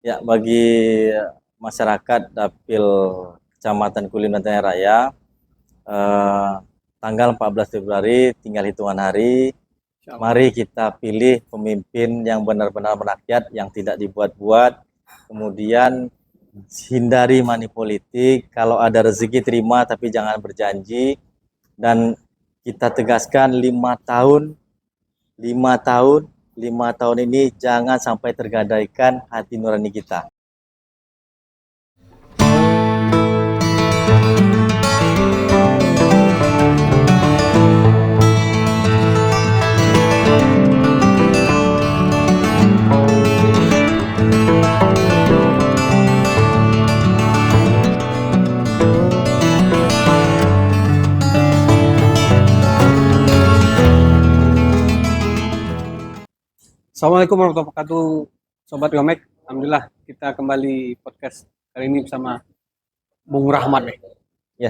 Ya, bagi masyarakat Dapil Kecamatan Kulintan Raya, eh, tanggal 14 Februari tinggal hitungan hari. Insyaallah. Mari kita pilih pemimpin yang benar-benar merakyat, yang tidak dibuat-buat. Kemudian hindari money politik. Kalau ada rezeki terima, tapi jangan berjanji. Dan kita tegaskan 5 tahun, 5 tahun, 5 tahun ini jangan sampai tergadaikan hati nurani kita. Assalamualaikum warahmatullahi wabarakatuh, Sobat Gomek. Alhamdulillah kita kembali podcast kali ini bersama Bung Rahmat nih. Ya,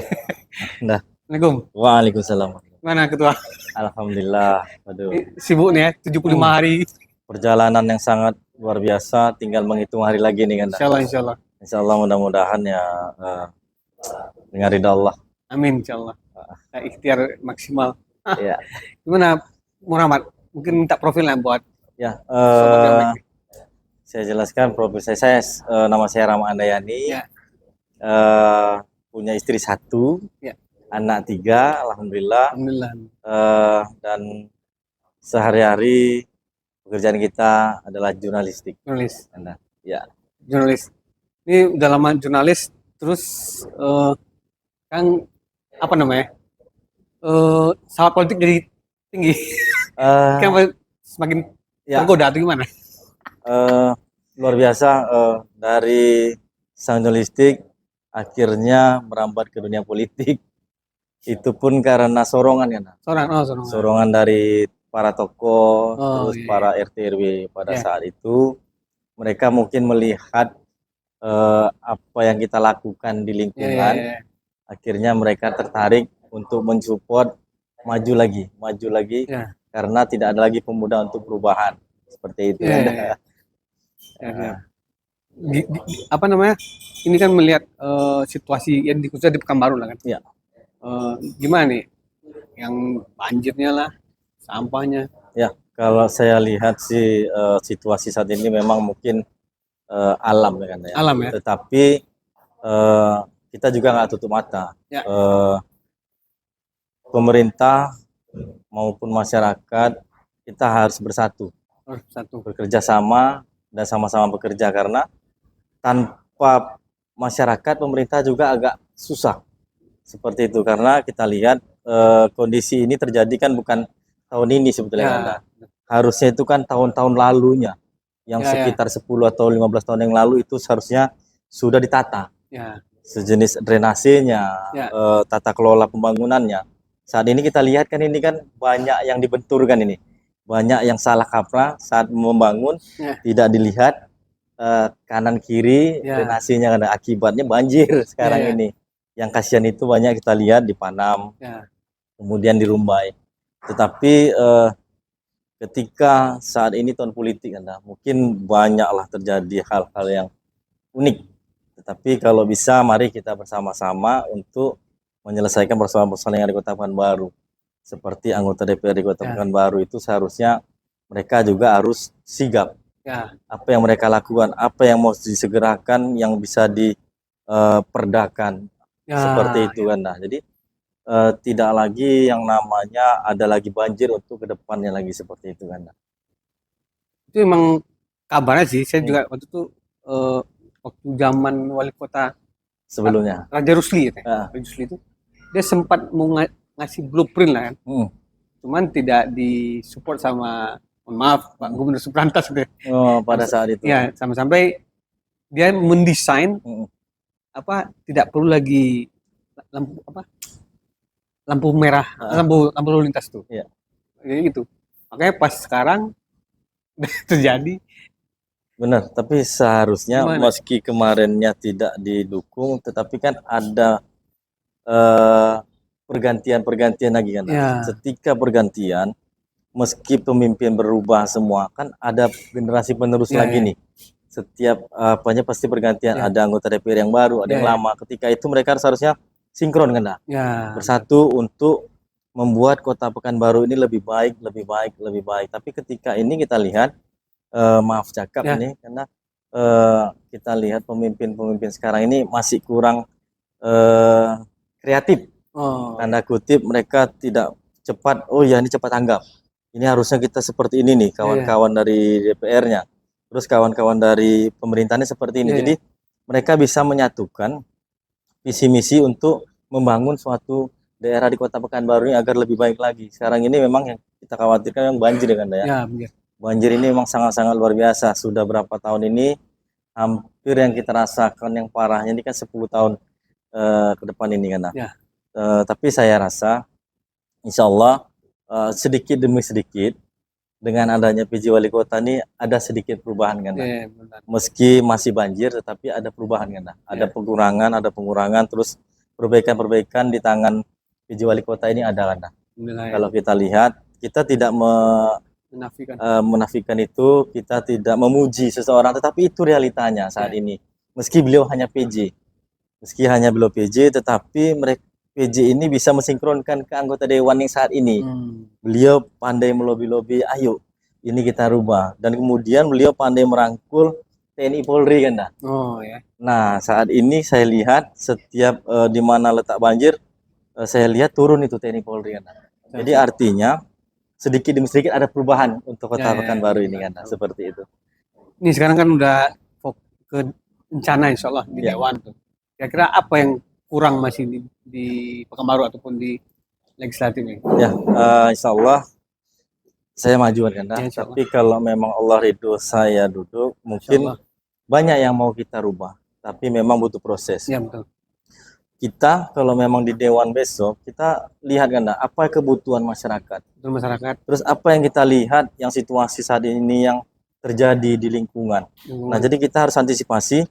nah. Assalamualaikum. Waalaikumsalam. Mana Ketua? Alhamdulillah. Aduh. Sibuk nih ya, 75 hari. Perjalanan yang sangat luar biasa, tinggal menghitung hari lagi nih kan. Insyaallah. Insyaallah mudah-mudahan ya dengan ridha Allah. Amin insyaallah. Ikhtiar maksimal. Ya. Gimana Bung Rahmat? Mungkin minta profilnya buat ya. Sobat Gomek. Saya jelaskan profil saya, nama saya Rama Andayani. Ya. Punya istri 1, ya. Anak 3, alhamdulillah. Alhamdulillah. Dan sehari-hari pekerjaan kita adalah jurnalistik. Jurnalis. Ya. Jurnalis. Ini udah lama jurnalis, terus kan apa namanya? Sawat politik jadi tinggi. Kan semakin tergoda atau gimana? Luar biasa, dari sang jurnalistik akhirnya merambat ke dunia politik. Itu pun karena sorongan ya. Sorongan dari para tokoh, terus para RT RW pada saat itu. Mereka mungkin melihat apa yang kita lakukan di lingkungan. Akhirnya mereka tertarik untuk mensupport maju lagi, karena tidak ada lagi pemuda untuk perubahan seperti itu. Apa namanya? Ini kan melihat situasi yang khususnya di Pekanbaru lah kan. Ya. Gimana nih? Yang banjirnya lah, sampahnya. Ya, kalau saya lihat sih situasi saat ini memang mungkin alam ya kan ya. Alam ya. Tetapi kita juga nggak tutup mata. Ya. Pemerintah maupun masyarakat kita harus bersatu. Bekerja sama dan sama-sama bekerja, karena tanpa masyarakat pemerintah juga agak susah seperti itu, karena kita lihat kondisi ini terjadi kan bukan tahun ini sebetulnya. Harusnya itu kan tahun-tahun lalunya yang sekitar 10 atau 15 tahun yang lalu itu seharusnya sudah ditata. Sejenis drainasenya, tata kelola pembangunannya. Saat ini kita lihat kan ini kan banyak yang dibenturkan ini. Banyak yang salah kaprah saat membangun, tidak dilihat kanan kiri drainasenya, karena akibatnya banjir sekarang ini. Yang kasihan itu banyak kita lihat di Panam, kemudian di Rumbai. Tetapi ketika saat ini tahun politik, mungkin banyaklah terjadi hal-hal yang unik. Tetapi kalau bisa mari kita bersama-sama untuk menyelesaikan persoalan-persoalan yang ada di Kota Pekanbaru. Seperti anggota DPRD Kota Pekanbaru itu seharusnya mereka juga harus sigap. Apa yang mereka lakukan, apa yang mau disegerakan, yang bisa diperdakan. Seperti itu kan. Jadi tidak lagi yang namanya ada lagi banjir untuk kedepannya lagi seperti itu kan. Itu emang kabarnya sih, saya juga waktu itu waktu zaman wali kota sebelumnya Raja Rusli Raja Rusli itu dia sempat mau ngasih blueprint lah kan. Cuman tidak disupport sama, mohon maaf, Pak Gubernur Suprantas gitu. Pada saat itu. Ya, sampai dia mendesain tidak perlu lagi lampu merah, lampu lalu lintas tuh. Jadi gitu. Makanya pas sekarang terjadi. Benar, tapi seharusnya meski kemarinnya tidak didukung, tetapi kan ada pergantian lagi kan. Ketika pergantian, meski pemimpin berubah semua, kan ada generasi penerus lagi nih setiap apanya pasti bergantian. Ya. Ada anggota DPR yang baru, ada yang Ya, ya. lama. Ketika itu mereka seharusnya sinkron kan, dah? Ya. Bersatu untuk membuat Kota Pekanbaru ini lebih baik, lebih baik, lebih baik. Tapi ketika ini kita lihat, maaf cakap Ya. ini, karena kita lihat pemimpin-pemimpin sekarang ini masih kurang kreatif. Oh. Tanda kutip, mereka tidak cepat, oh ya ini cepat tanggap. Ini harusnya kita seperti ini nih, kawan-kawan dari DPR-nya. Terus kawan-kawan dari pemerintahnya seperti ini. Ya, ya. Jadi mereka bisa menyatukan visi misi untuk membangun suatu daerah di Kota Pekanbaru ini agar lebih baik lagi. Sekarang ini memang yang kita khawatirkan yang banjir kan ya. Ya, benar. Banjir ini memang sangat-sangat luar biasa. Sudah berapa tahun ini hampir yang kita rasakan yang parahnya ini kan 10 tahun ke depan ini kan. Ya. Tapi saya rasa insya Allah sedikit demi sedikit dengan adanya PJ Wali Kota ini ada sedikit perubahan kan. Ya, benar. Meski masih banjir tetapi ada perubahan kan. Ada pengurangan, terus perbaikan-perbaikan di tangan PJ Wali Kota ini ada kan. Kalau kita lihat, kita tidak menafikan itu, kita tidak memuji seseorang, tetapi itu realitanya saat ini. Meski beliau hanya PJ, tetapi mereka PJ ini bisa mensinkronkan ke anggota dewan yang saat ini. Beliau pandai melobi-lobi, ayo ini kita rubah. Dan kemudian beliau pandai merangkul TNI Polri kan dah. Oh ya. Nah saat ini saya lihat setiap di mana letak banjir, saya lihat turun itu TNI Polri kan dah. Jadi artinya sedikit demi sedikit ada perubahan untuk Kota Pekanbaru ini kan dah. Seperti itu. Ini sekarang kan udah ke rencana insya Allah di Dewan tuh. Kira-kira apa yang kurang masih di Pekanbaru ataupun di legislatif ini? Ya, insya Allah saya majuan kan dah. Ya, tapi kalau memang Allah ridho saya duduk, mungkin banyak yang mau kita rubah. Tapi memang butuh proses. Ya, betul. Kita kalau memang di Dewan besok, kita lihat kan dah, apa kebutuhan masyarakat. Betul, masyarakat. Terus apa yang kita lihat, yang situasi saat ini yang terjadi di lingkungan. Nah, jadi kita harus antisipasi.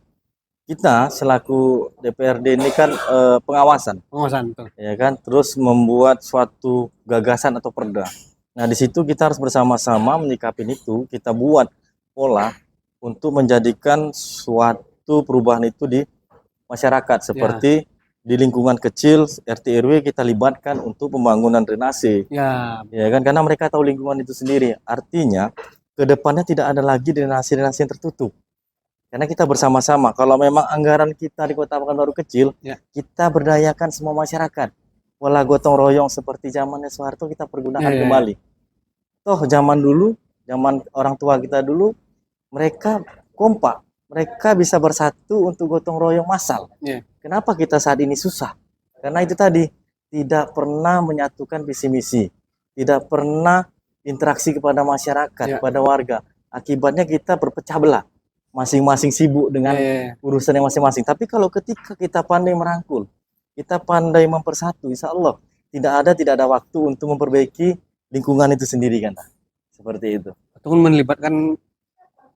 Kita selaku DPRD ini kan pengawasan, betul. Ya kan, terus membuat suatu gagasan atau perda. Nah di situ kita harus bersama-sama menyikapi itu, kita buat pola untuk menjadikan suatu perubahan itu di masyarakat, seperti di lingkungan kecil RT RW kita libatkan untuk pembangunan drainase, ya kan, karena mereka tahu lingkungan itu sendiri. Artinya kedepannya tidak ada lagi drainase yang tertutup. Karena kita bersama-sama, kalau memang anggaran kita di Kota Pekanbaru kecil, kita berdayakan semua masyarakat. Pola gotong royong seperti zamannya Soeharto kita pergunakan kembali. Toh zaman dulu, zaman orang tua kita dulu, mereka kompak, mereka bisa bersatu untuk gotong royong massal. Kenapa kita saat ini susah? Karena itu tadi, tidak pernah menyatukan visi misi, tidak pernah interaksi kepada masyarakat, kepada warga. Akibatnya kita berpecah belah. Masing-masing sibuk dengan urusan yang masing-masing. Tapi kalau ketika kita pandai merangkul, kita pandai mempersatu, insya Allah tidak ada waktu untuk memperbaiki lingkungan itu sendiri kan. Seperti itu. Ataupun melibatkan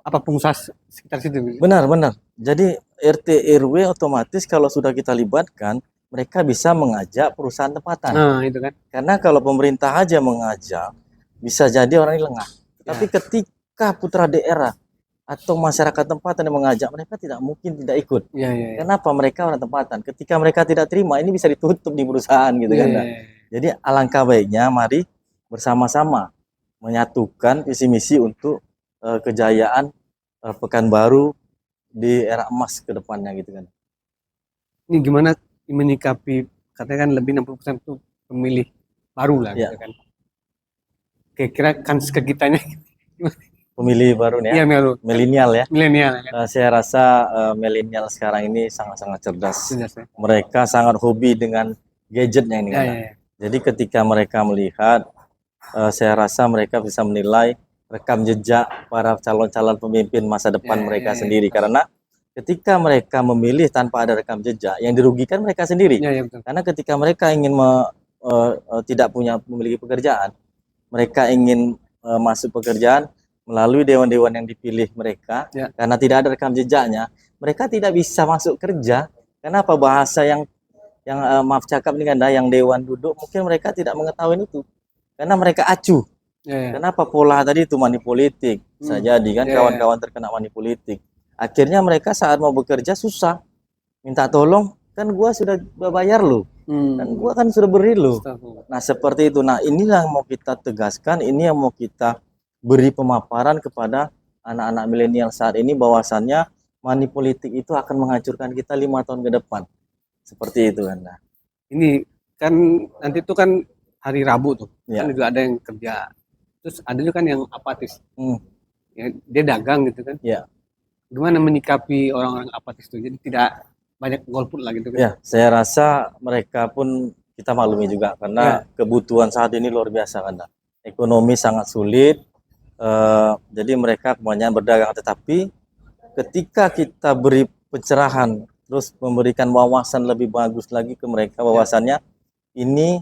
apa pengusaha sekitar situ. Benar. Jadi RT RW otomatis kalau sudah kita libatkan, mereka bisa mengajak perusahaan tempatan. Nah, itu kan. Karena kalau pemerintah aja mengajak, bisa jadi orang ini lengah. Tapi ketika putra daerah atau masyarakat tempatan yang mengajak, mereka tidak mungkin tidak ikut. Kenapa? Mereka orang tempatan. Ketika mereka tidak terima, ini bisa ditutup di perusahaan gitu kan. Jadi alangkah baiknya mari bersama-sama menyatukan visi misi untuk kejayaan Pekanbaru di era emas ke depannya gitu kan. Ini gimana menyikapi, katanya kan lebih 60% itu pemilih baru lah gitu kan. Kira-kira kans ke kitanya pemilih baru nih ya, milenial ya. Saya rasa milenial sekarang ini sangat-sangat cerdas. Mereka sangat hobi dengan gadgetnya ini. Jadi ketika mereka melihat, saya rasa mereka bisa menilai rekam jejak para calon-calon pemimpin masa depan mereka sendiri. Karena ketika mereka memilih tanpa ada rekam jejak, yang dirugikan mereka sendiri. Karena ketika mereka ingin tidak memiliki pekerjaan, mereka ingin masuk pekerjaan melalui dewan-dewan yang dipilih mereka, karena tidak ada rekam jejaknya, mereka tidak bisa masuk kerja. Kenapa? Bahasa yang maaf cakap ini kan, yang dewan duduk, mungkin mereka tidak mengetahui itu, karena mereka acuh. Kenapa? Pola tadi itu money politik, bisa jadi kan kawan-kawan terkena money politik. Akhirnya mereka saat mau bekerja susah, minta tolong, kan gua sudah bayar lu, kan gua kan sudah beri lu. Nah seperti itu. Nah ini yang mau kita tegaskan, ini yang mau kita beri pemaparan kepada anak-anak milenial saat ini, bahwasannya money politik itu akan menghancurkan kita 5 tahun ke depan. Seperti itu kan. Nah, ini kan nanti tuh kan hari Rabu tuh, ya. kan juga ada yang kerja. Terus ada juga kan yang apatis. Ya, dia dagang gitu kan. Ya. Gimana menyikapi orang-orang apatis itu? Jadi tidak banyak golput lah gitu kan. Ya, saya rasa mereka pun kita maklumi juga karena kebutuhan saat ini luar biasa kan. Ekonomi sangat sulit. Jadi mereka kebanyakan berdagang, tetapi ketika kita beri pencerahan, terus memberikan wawasan lebih bagus lagi ke mereka, bahwasannya ini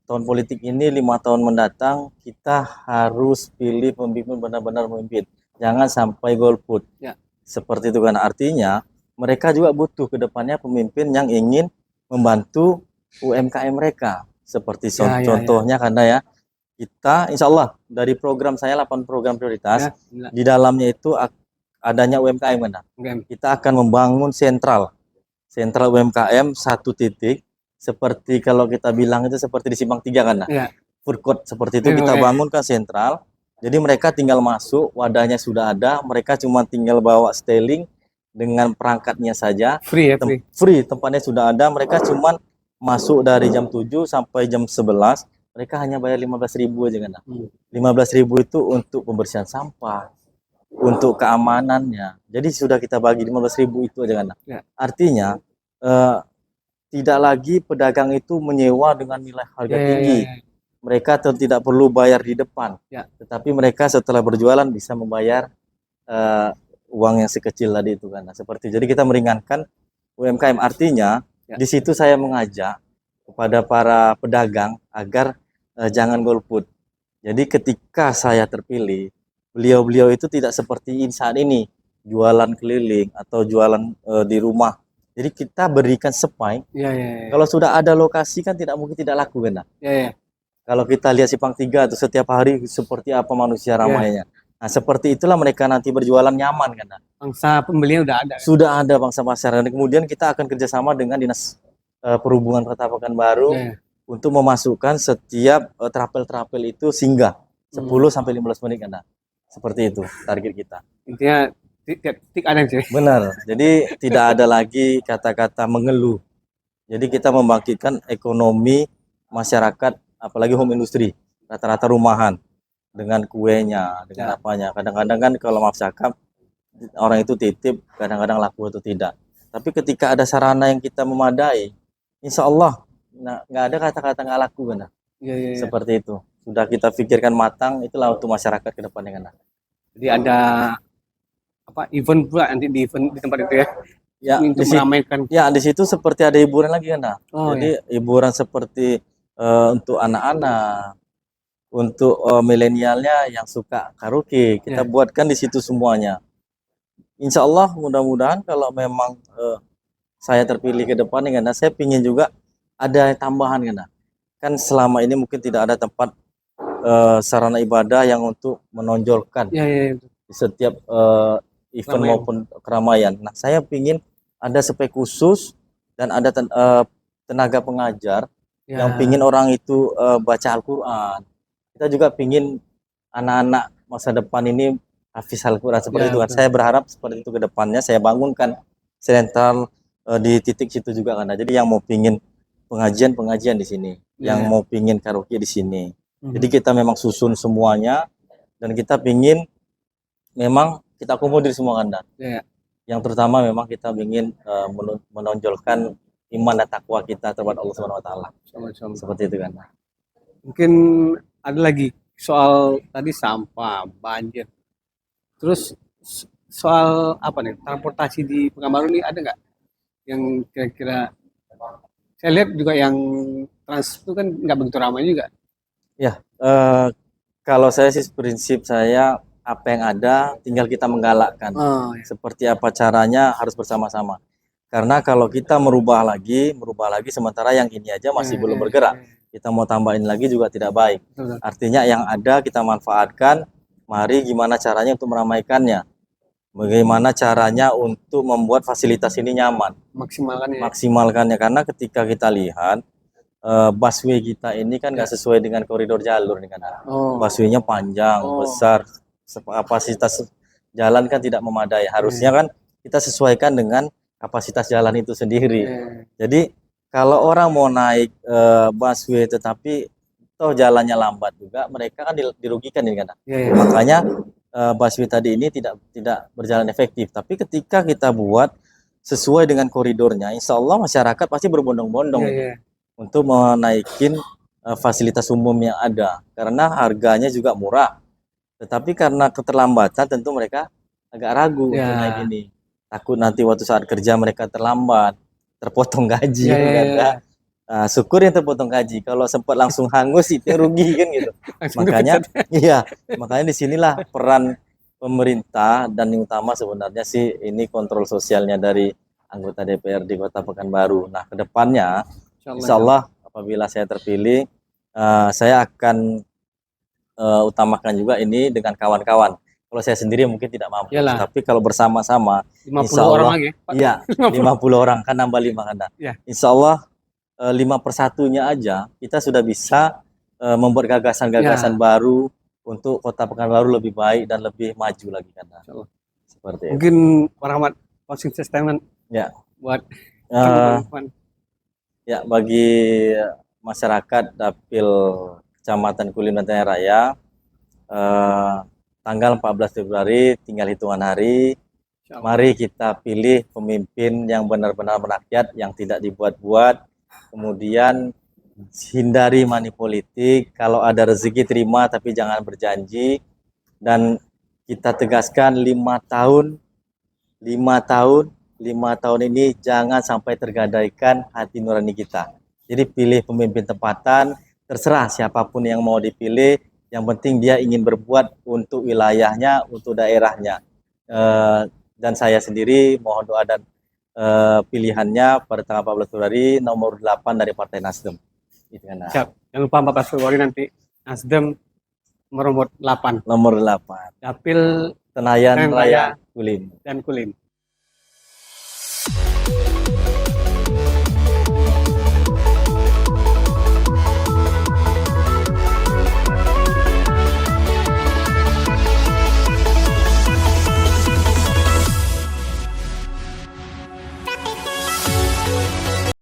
tahun politik ini 5 tahun mendatang kita harus pilih pemimpin benar-benar memimpin, jangan sampai golput. Seperti itu kan, artinya mereka juga butuh ke depannya pemimpin yang ingin membantu UMKM mereka. Seperti contohnya karena ya kita insya Allah dari program saya 8 program prioritas, di dalamnya itu adanya UMKM kan. Kita akan membangun sentral UMKM 1 titik, seperti kalau kita bilang itu seperti di Simpang 3 kan. Food court seperti itu kita bangunkan sentral. Jadi mereka tinggal masuk, wadahnya sudah ada, mereka cuma tinggal bawa styling dengan perangkatnya saja. Free. Tempatnya sudah ada, mereka cuma masuk dari jam 7 sampai jam 11, mereka hanya bayar 15.000 aja kan. 15.000 itu untuk pembersihan sampah, untuk keamanannya. Jadi sudah kita bagi 15.000 itu aja kan. Artinya tidak lagi pedagang itu menyewa dengan nilai harga tinggi. Mereka tidak perlu bayar di depan, tetapi mereka setelah berjualan bisa membayar uang yang sekecil tadi itu kan. Seperti jadi kita meringankan UMKM. Artinya di situ saya mengajak kepada para pedagang agar jangan golput. Jadi ketika saya terpilih, beliau-beliau itu tidak seperti saat ini jualan keliling atau jualan di rumah. Jadi kita berikan supply. Kalau sudah ada lokasi kan tidak mungkin tidak laku kan. Kalau kita lihat Simpang 3 itu setiap hari seperti apa manusia ramainya. Nah, seperti itulah mereka nanti berjualan nyaman kan. Bangsa pembelinya udah ada. Sudah ada bangsa pasar. Dan kemudian kita akan kerjasama dengan Dinas Perhubungan Kota Pekanbaru untuk memasukkan setiap trapel-trapel itu singgah 10 sampai 15 menit kan. Seperti itu target kita. Intinya titik ada sih. Benar. Jadi tidak ada lagi kata-kata mengeluh. Jadi kita membangkitkan ekonomi masyarakat, apalagi home industry, rata-rata rumahan, dengan kuenya, dengan apanya. Kadang-kadang kan kalau maaf cakap, orang itu titip, kadang-kadang laku atau tidak. Tapi ketika ada sarana yang kita memadai, insya Allah nggak ada kata-kata nggak laku kan. Seperti itu. Sudah kita pikirkan matang, itulah untuk masyarakat ke depannya kan. Jadi ada apa event pula nanti di event di tempat itu ya? Ya, untuk meramaikan. Ya, di situ seperti ada hiburan lagi kan. Jadi hiburan seperti untuk anak-anak, untuk milenialnya yang suka karaoke, kita buatkan di situ semuanya. Insya Allah mudah-mudahan kalau memang saya terpilih ke depan kan, saya pingin juga ada tambahan kan. Kan selama ini mungkin tidak ada tempat sarana ibadah yang untuk menonjolkan di setiap event maupun keramaian. Nah, saya pingin ada spek khusus dan ada tenaga pengajar yang pingin orang itu baca Al-Quran. Kita juga pingin anak-anak masa depan ini hafiz Al-Quran seperti itu kan. Saya berharap seperti itu ke depannya. Saya bangunkan sentral di titik situ juga kan. Jadi yang mau pingin pengajian di sini, yang mau pingin karaoke di sini. Jadi kita memang susun semuanya dan kita pingin memang kita akomodir semua kan. Yang terutama memang kita ingin menonjolkan iman dan takwa kita terhadap Allah Subhanahu wa taala. Seperti itu kan. Mungkin ada lagi soal tadi sampah, banjir. Terus soal apa nih? Transportasi di Pekanbaru ini ada nggak yang kira-kira saya lihat juga yang trans itu kan nggak begitu ramai juga. Ya, kalau saya sih prinsip saya apa yang ada tinggal kita menggalakkan. Seperti apa caranya harus bersama-sama. Karena kalau kita merubah lagi sementara yang ini aja masih belum bergerak. Kita mau tambahin lagi juga tidak baik. Artinya yang ada kita manfaatkan, mari gimana caranya untuk meramaikannya. Bagaimana caranya untuk membuat fasilitas ini nyaman, Maksimalkan ya. maksimalkannya, karena ketika kita lihat busway kita ini kan nggak sesuai dengan koridor jalur nih kan. Oh. Busway-nya panjang, Oh. besar, kapasitas jalan kan tidak memadai. Harusnya kan kita sesuaikan dengan kapasitas jalan itu sendiri. Jadi kalau orang mau naik busway tetapi toh jalannya lambat juga, mereka kan dirugikan ini kan. Makanya busway tadi ini tidak berjalan efektif. Tapi ketika kita buat sesuai dengan koridornya, insya Allah masyarakat pasti berbondong-bondong untuk menaikin fasilitas umum yang ada, karena harganya juga murah. Tetapi karena keterlambatan tentu mereka agak ragu untuk naik ini, takut nanti waktu saat kerja mereka terlambat, terpotong gaji kan. Nah, syukur yang terpotong gaji. Kalau sempat langsung hangus itu rugi kan gitu. Makanya makanya disinilah peran pemerintah, dan yang utama sebenarnya sih ini kontrol sosialnya dari anggota DPRD Kota Pekanbaru. Nah, kedepannya insya Allah apabila saya terpilih, saya akan utamakan juga ini dengan kawan-kawan. Kalau saya sendiri mungkin tidak mampu, tapi kalau bersama-sama, insya Allah, iya 50 orang kan nambah 5 kan. Insya Allah 5/1-nya aja kita sudah bisa membuat gagasan-gagasan baru untuk Kota Pekanbaru lebih baik dan lebih maju lagi kan. Seperti itu. Mungkin Pak Rahmat closing statement buat ya bagi masyarakat Dapil Kecamatan Kulim dan Tengah Raya, tanggal 14 Februari tinggal hitungan hari. Mari kita pilih pemimpin yang benar-benar merakyat, yang tidak dibuat-buat. Kemudian hindari money politik. Kalau ada rezeki terima, tapi jangan berjanji. Dan kita tegaskan 5 tahun ini jangan sampai tergadaikan hati nurani kita. Jadi pilih pemimpin tempatan, terserah siapapun yang mau dipilih, yang penting dia ingin berbuat untuk wilayahnya, untuk daerahnya. Dan saya sendiri mohon doa dan pilihannya pada tanggal 14 Februari nomor 8 dari Partai Nasdem. Siap. Jangan lupa 14 Februari nanti Nasdem nomor 8. Nomor 8. Dapil Tenayan Raya Kulim. Dan Kulim.